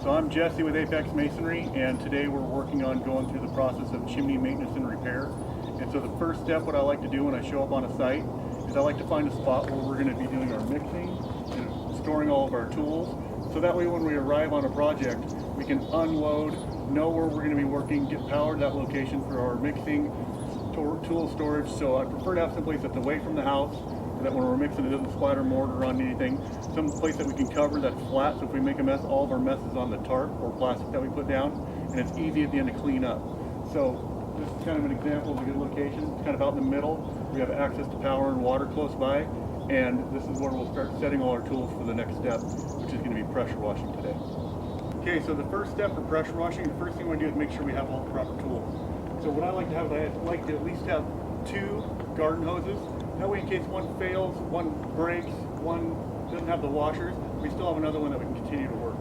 So I'm Jesse with Apex Masonry, and today we're working on going through the process of chimney maintenance and repair. And so the first step, what I like to do when I show up on a site, is I like to find a spot where we're going to be doing our mixing and storing all of our tools. So that way when we arrive on a project, we can unload, know where we're going to be working, get power to that location for our mixing, tool storage. So I prefer to have someplace that's away from the house, so that when we're mixing it doesn't splatter mortar on anything. Some place that we can cover that's flat, so if we make a mess, all of our mess is on the tarp or plastic that we put down, and it's easy at the end to clean up. So this is kind of an example of a good location. It's kind of out in the middle. We have access to power and water close by, and this is where we'll start setting all our tools for the next step, which is going to be pressure washing today. Okay, so the first step for pressure washing, the first thing we want to do is make sure we have all the proper tools. So what I like to have, I like to at least have 2 garden hoses. That way, in case one fails, one breaks, one doesn't have the washers, we still have another one that we can continue to work.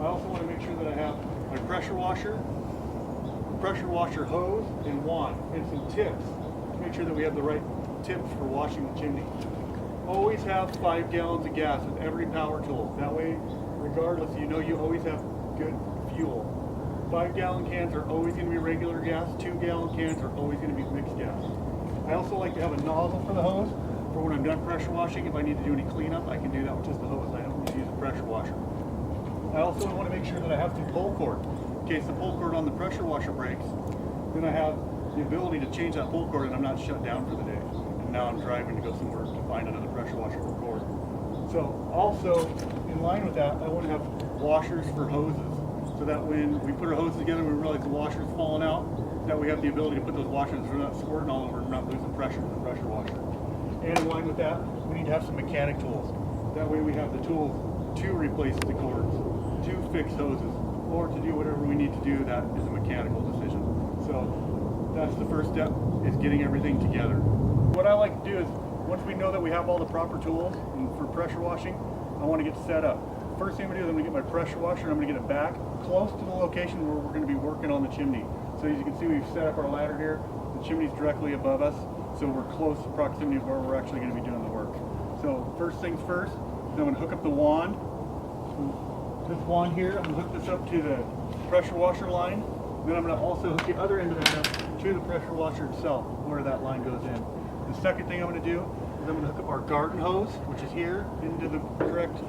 I also want to make sure that I have my pressure washer hose, and wand, and some tips to make sure that we have the right tips for washing the chimney. Always have 5 gallons of gas with every power tool. That way, regardless, you know you always have good fuel. 5-gallon cans are always going to be regular gas. 2-gallon cans are always going to be mixed gas. I also like to have a nozzle for the hose for when I'm done pressure washing. If I need to do any cleanup, I can do that with just the hose. I don't need to use a pressure washer. I also want to make sure that I have some pull cord. In case the pull cord on the pressure washer breaks, then I have the ability to change that pull cord and I'm not shut down for the day. And now I'm driving to go somewhere to find another pressure washer for cord. So also, in line with that, I want to have washers for hoses, so that when we put our hoses together, we realize the washer's falling out, that we have the ability to put those washers so we're not squirting all over and not losing pressure in the pressure washer. And in line with that, we need to have some mechanic tools. That way we have the tools to replace the cords, to fix hoses, or to do whatever we need to do that is a mechanical decision. So that's the first step, is getting everything together. What I like to do is, once we know that we have all the proper tools for pressure washing, I want to get set up. First thing I'm going to do is I'm going to get my pressure washer and I'm going to get it back close to the location where we're going to be working on the chimney. So as you can see, we've set up our ladder here. The chimney's directly above us, so we're close to proximity of where we're actually going to be doing the work. So first things first, I'm going to hook up the wand. This wand here, I'm going to hook this up to the pressure washer line. Then I'm going to also hook the other end of that up to the pressure washer itself, where that line goes in. The second thing I'm going to do is I'm going to hook up our garden hose, which is here, into the correct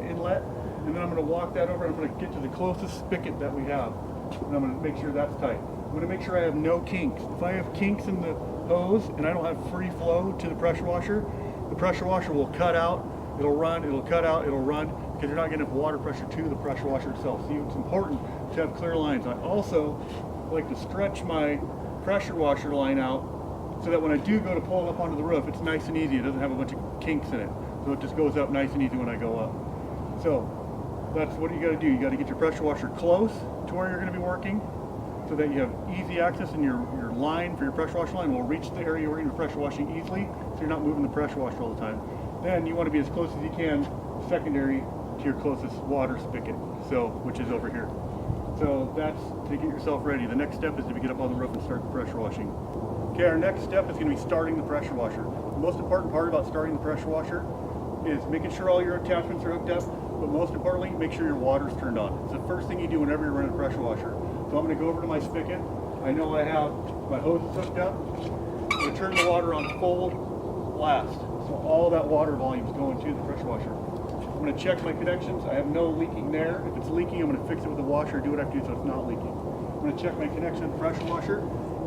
inlet. And then I'm going to walk that over and I'm going to get to the closest spigot that we have. And I'm going to make sure that's tight. I'm going to make sure I have no kinks. If I have kinks in the hose and I don't have free flow to the pressure washer will cut out, it'll run, it'll cut out, it'll run, because you're not getting enough water pressure to the pressure washer itself. So it's important to have clear lines. I also like to stretch my pressure washer line out so that when I do go to pull it up onto the roof, it's nice and easy. It doesn't have a bunch of kinks in it. So it just goes up nice and easy when I go up. So that's what you got to do. You got to get your pressure washer close to where you're going to be working so that you have easy access, and your line for your pressure washer line will reach the area where you're pressure washing easily, so you're not moving the pressure washer all the time. Then you want to be as close as you can secondary to your closest water spigot, which is over here. So that's to get yourself ready. The next step is to get up on the roof and start the pressure washing. Okay, our next step is going to be starting the pressure washer. The most important part about starting the pressure washer is making sure all your attachments are hooked up, but most importantly, make sure your water's turned on. It's the first thing you do whenever you're running a pressure washer. So I'm going to go over to my spigot. I know I have my hoses hooked up. I'm going to turn the water on full blast. So all that water volume is going to the pressure washer. I'm going to check my connections. I have no leaking there. If it's leaking, I'm going to fix it with a washer, do what I have to do so it's not leaking. I'm going to check my connection to the pressure washer,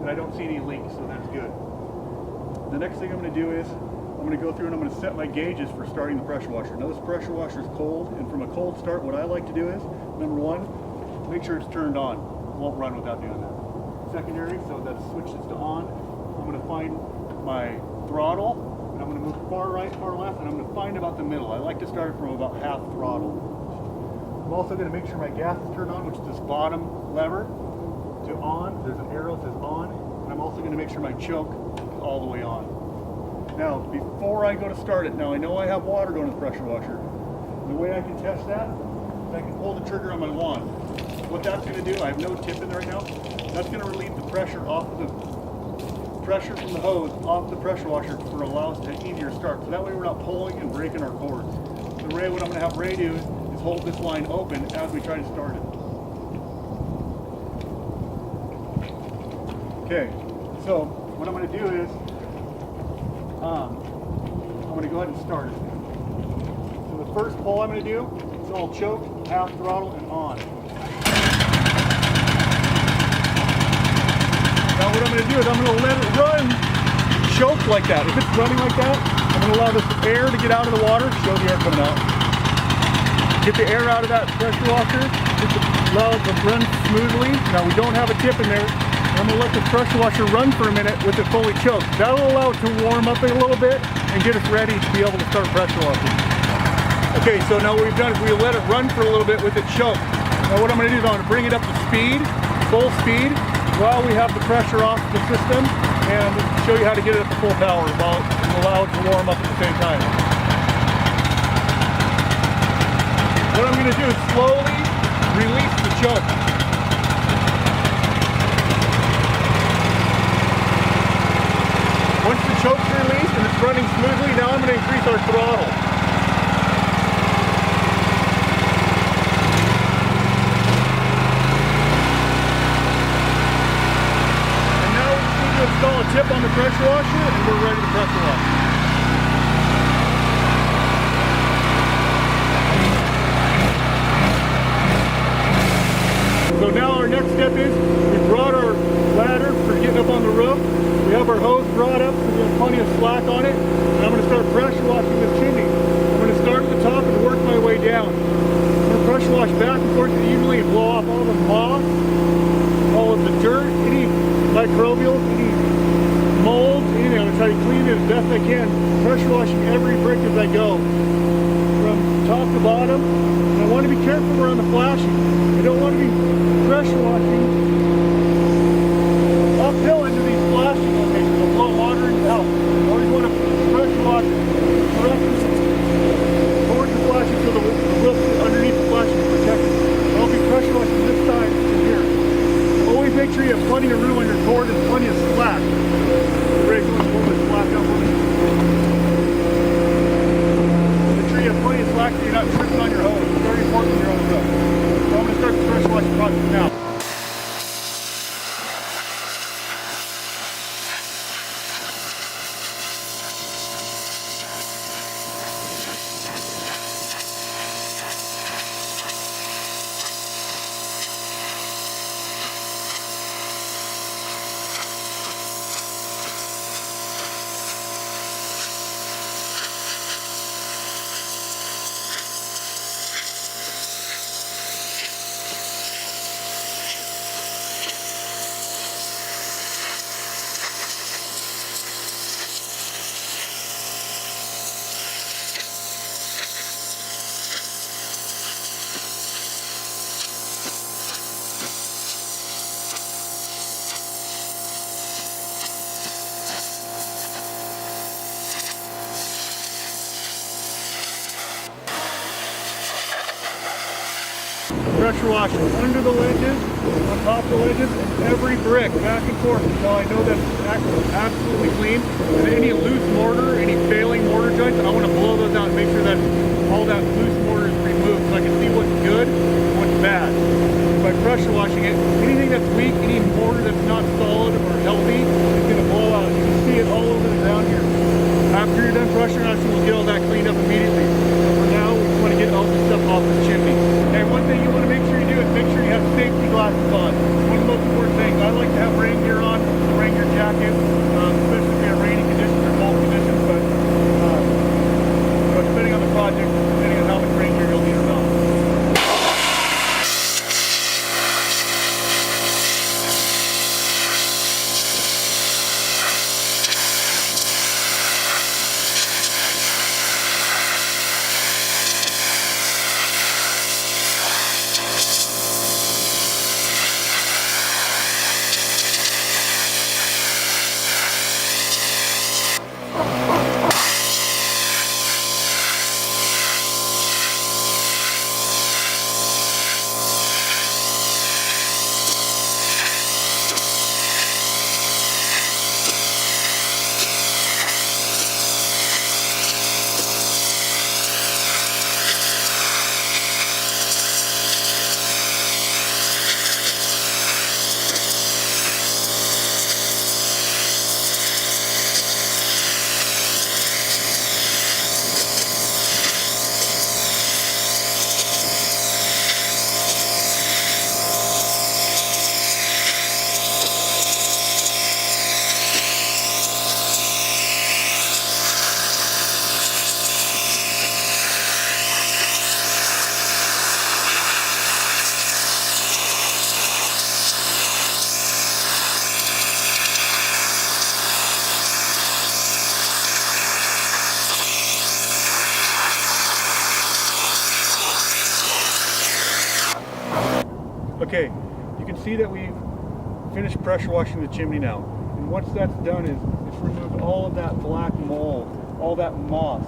and I don't see any leaks, so that's good. The next thing I'm going to do is I'm going to go through and I'm going to set my gauges for starting the pressure washer. Now this pressure washer is cold, and from a cold start, what I like to do is, number one, make sure it's turned on. It won't run without doing that. Secondary, so that switches to on. I'm going to find my throttle, and I'm going to move far right, far left, and I'm going to find about the middle. I like to start from about half throttle. I'm also going to make sure my gas is turned on, which is this bottom lever, to on. There's an arrow that says on, and I'm also going to make sure my choke is all the way on. Now, before I go to start it, now I know I have water going to the pressure washer. The way I can test that is I can pull the trigger on my wand. What that's going to do, I have no tip in there right now, that's going to relieve the pressure from the hose off the pressure washer for allow us to easier start. So that way we're not pulling and breaking our cords. So Ray, what I'm going to have Ray do is hold this line open as we try to start it. Okay, so what I'm going to do is I'm going to go ahead and start it. So the first pull I'm going to do is all choke, half throttle, and on. Now what I'm going to do is I'm going to let it run, choke like that. If it's running like that, I'm going to allow this air to get out of the water. Show the air coming out. Get the air out of that pressure washer. Allow it to run smoothly. Now we don't have a tip in there. I'm going to let the pressure washer run for a minute with it fully choked. That will allow it to warm up a little bit and get us ready to be able to start pressure washing. Okay, so now what we've done is we let it run for a little bit with it choked. Now what I'm going to do is I'm going to bring it up to speed, full speed, while we have the pressure off the system, and show you how to get it up to full power while allow it to warm up at the same time. What I'm going to do is slowly release the choke. Once the choke's released and it's running smoothly, now I'm going to increase our throttle. And now we just need to install a tip on the pressure washer and we're ready to pressure wash. So now our next step is we brought our ladder for getting up on the roof. We have our hose brought up so we have plenty of slack on it. And I'm going to start pressure washing this chimney. I'm going to start at the top and work my way down. I'm going to pressure wash back and forth evenly and blow off all the moss, all of the dirt, any microbials, any molds, anything. I'm going to try to clean it as best I can. Pressure washing every brick as I go. From top to bottom. And I want to be careful around the flashing. I don't want to be pressure washing uphill into these flashing locations. I'll blow water into hell. I always want to pressure wash directly towards the flashing so the roof underneath the flashing is protected. I'll be pressure washing this side to here. Always make sure you have plenty of room on your cord and plenty of slack. Ready to pull this slack up for me. Make sure you have plenty of slack so you're not tripping on your hose. It's very important when you're on the roof. So I'm going to start the pressure washing process now. Pressure washing under the ledges, on top of the ledges, and every brick back and forth until I know that it's absolutely clean. And any loose mortar, any failing mortar joints, I want to blow those out and make sure that all that loose mortar is removed so I can see what's good and what's bad. By pressure washing it, anything that's weak, any mortar that's not solid or healthy is going to blow out. You can see it all over the ground here. After you're done pressure washing, we'll get all that cleaned up immediately. For now, we just want to get all this stuff off the chimney. And one thing you want to make sure you do is make sure you have safety glasses on. One of the most important things. I like to have rain gear on, a rain gear jacket, especially if we have rainy conditions or cold conditions. But depending on the project, depending on how much rain gear you'll need or not. Okay, you can see that we've finished pressure washing the chimney now. And once that's done is it's removed all of that black mold, all that moss,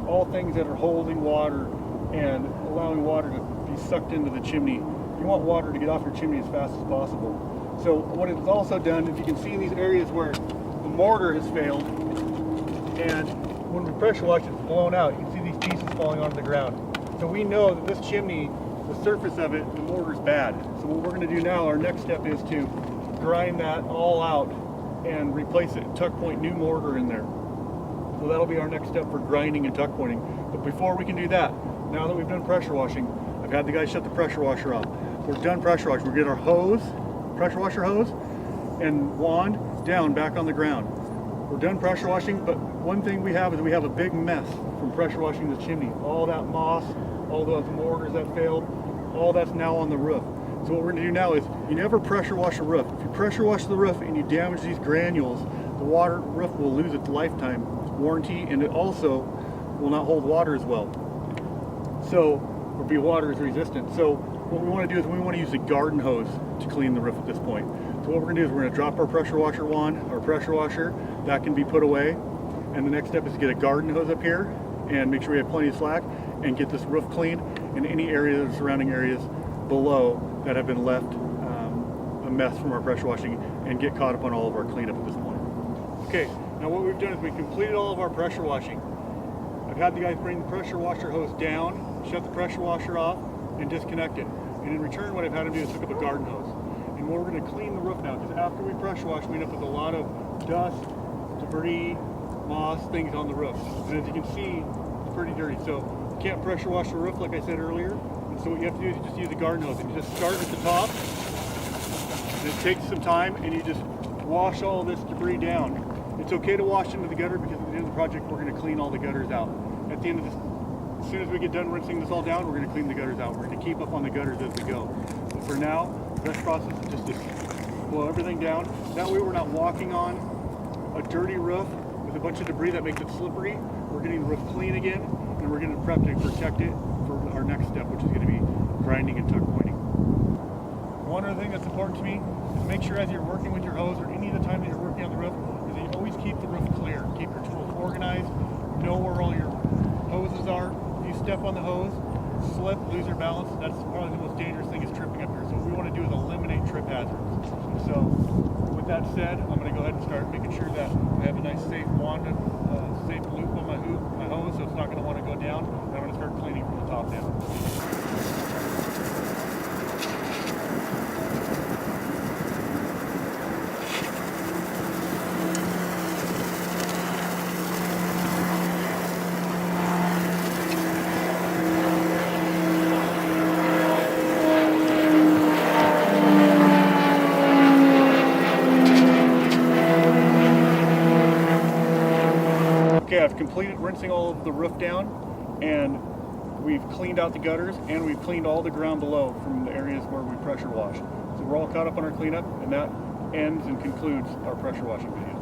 all things that are holding water and allowing water to be sucked into the chimney. You want water to get off your chimney as fast as possible. So what it's also done, if you can see in these areas where the mortar has failed, and when we pressure wash it's blown out, you can see these pieces falling onto the ground. So we know that this chimney, the surface of it, the mortar's bad. So what we're going to do now, our next step is to grind that all out and replace it, tuck point new mortar in there. So that'll be our next step for grinding and tuck pointing. But before we can do that, now that we've done pressure washing, I've had the guys shut the pressure washer off. We're done pressure washing. We'll get our hose, pressure washer hose, and wand down back on the ground. We're done pressure washing, but one thing we have is we have a big mess from pressure washing the chimney. All that moss, all those mortars that failed, all that's now on the roof. So what we're going to do now is, you never pressure wash a roof. If you pressure wash the roof and you damage these granules, the roof will lose its lifetime warranty, and it also will not hold water as well. So, or be water resistant. So what we want to do is we want to use a garden hose to clean the roof at this point. So what we're going to do is we're going to drop our pressure washer wand, our pressure washer, that can be put away. And the next step is to get a garden hose up here and make sure we have plenty of slack and get this roof cleaned and any areas, surrounding areas below that have been left a mess from our pressure washing, and get caught up on all of our cleanup at this point. Okay, now what we've done is we completed all of our pressure washing. I've had the guys bring the pressure washer hose down, shut the pressure washer off, and disconnect it. And in return, what I've had them do is hook up a garden hose. And we're going to clean the roof now, because after we pressure wash, we end up with a lot of dust, debris, moss, things on the roof. And as you can see, it's pretty dirty. So you can't pressure wash the roof like I said earlier. And so what you have to do is you just use a garden hose. And you just start at the top, and it takes some time, and you just wash all this debris down. It's okay to wash into the gutter, because at the end of the project, we're going to clean all the gutters out. At the end of this, as soon as we get done rinsing this all down, we're going to clean the gutters out. We're going to keep up on the gutters as we go. But for now, the best process is just to blow everything down. That way we're not walking on a dirty roof with a bunch of debris that makes it slippery. We're getting the roof clean again, and we're going to prep to protect it for our next step, which is going to be grinding and tuck pointing. One other thing that's important to me is make sure as you're working with your hose, or any of the time that you're working on the roof, is that you always keep the roof clear. Keep your tools organized, know where all your hoses are. If you step on the hose, slip, lose your balance, that's probably the most dangerous thing, is tripping up here. So what we want to do is eliminate trip hazards. So with that said, I'm going to go ahead and start making sure that I have a nice safe wand, safe loop on my hose, so it's not going to want to go down. And I'm going to start cleaning from the top down. Okay, I've completed rinsing all of the roof down, and we've cleaned out the gutters, and we've cleaned all the ground below from the areas where we pressure washed. So we're all caught up on our cleanup, and that ends and concludes our pressure washing video.